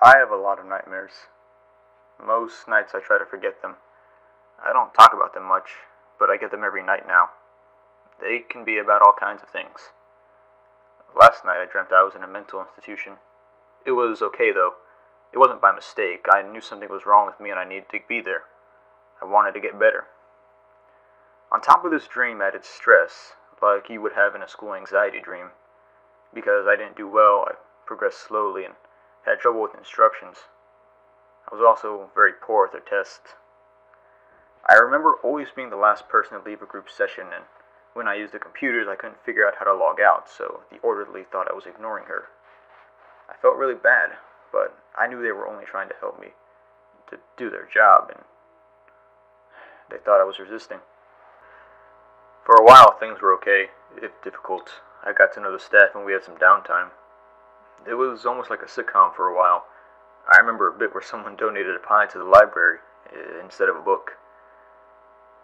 I have a lot of nightmares. Most nights I try to forget them. I don't talk about them much, but I get them every night now. They can be about all kinds of things. Last night I dreamt I was in a mental institution. It was okay though. It wasn't by mistake. I knew something was wrong with me and I needed to be there. I wanted to get better. On top of this dream added stress, like you would have in a school anxiety dream. Because I didn't do well, I progressed slowly and had trouble with instructions. I was also very poor at their tests. I remember always being the last person to leave a group session, and when I used the computers I couldn't figure out how to log out, so the orderly thought I was ignoring her. I felt really bad, but I knew they were only trying to help me to do their job, and they thought I was resisting. For a while things were okay, if difficult. I got to know the staff and we had some downtime. It was almost like a sitcom for a while. I remember a bit where someone donated a pie to the library instead of a book.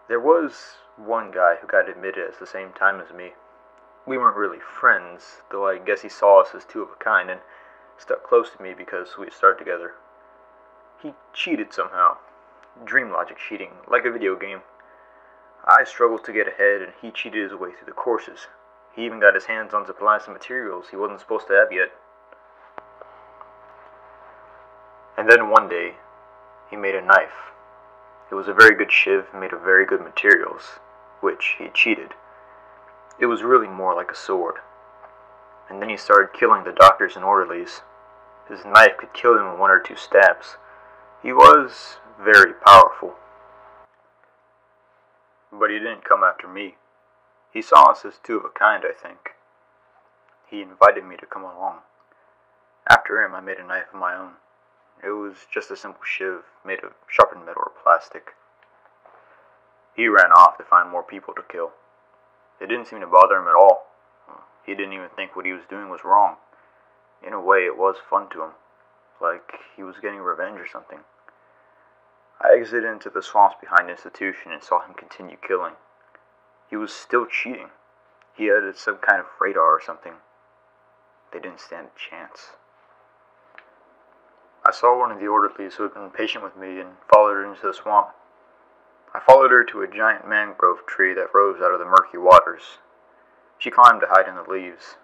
There was one guy who got admitted at the same time as me. We weren't really friends, though I guess he saw us as two of a kind and stuck close to me because we had started together. He cheated somehow. Dream logic cheating, like a video game. I struggled to get ahead and he cheated his way through the courses. He even got his hands on supplies and materials he wasn't supposed to have yet. And then one day, he made a knife. It was a very good shiv made of very good materials, which he cheated. It was really more like a sword. And then he started killing the doctors and orderlies. His knife could kill them in 1 or 2 stabs. He was very powerful. But he didn't come after me. He saw us as two of a kind, I think. He invited me to come along. After him, I made a knife of my own. It was just a simple shiv made of sharpened metal or plastic. He ran off to find more people to kill. It didn't seem to bother him at all. He didn't even think what he was doing was wrong. In a way, it was fun to him, like he was getting revenge or something. I exited into the swamps behind the institution and saw him continue killing. He was still cheating. He had some kind of radar or something. They didn't stand a chance. I saw one of the orderlies who had been patient with me and followed her into the swamp. I followed her to a giant mangrove tree that rose out of the murky waters. She climbed to hide in the leaves,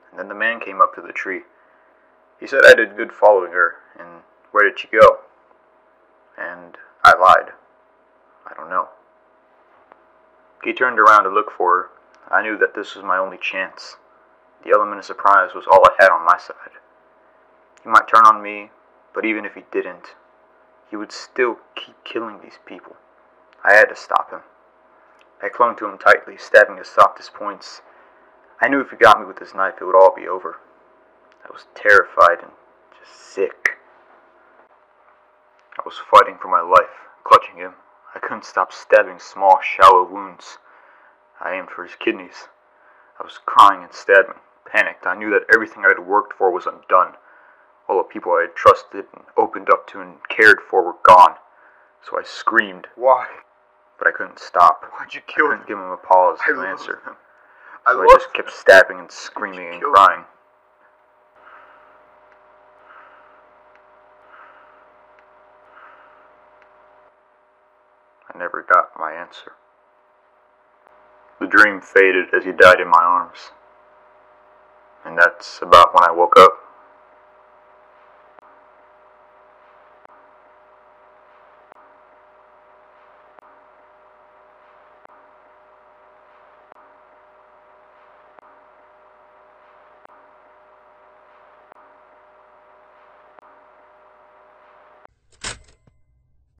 and then the man came up to the tree. He said I did good following her, and where did she go? And I lied. I don't know. He turned around to look for her. I knew that this was my only chance. The element of surprise was all I had on my side. He might turn on me, but even if he didn't, he would still keep killing these people. I had to stop him. I clung to him tightly, stabbing his softest points. I knew if he got me with his knife, it would all be over. I was terrified and just sick. I was fighting for my life, clutching him. I couldn't stop stabbing small, shallow wounds. I aimed for his kidneys. I was crying and stabbing, panicked. I knew that everything I had worked for was undone. All the people I had trusted and opened up to and cared for were gone. So I screamed. Why? But I couldn't stop. Why'd you kill him? I couldn't give him a pause to answer. So I just kept stabbing and screaming and crying. I never got my answer. The dream faded as he died in my arms. And that's about when I woke up.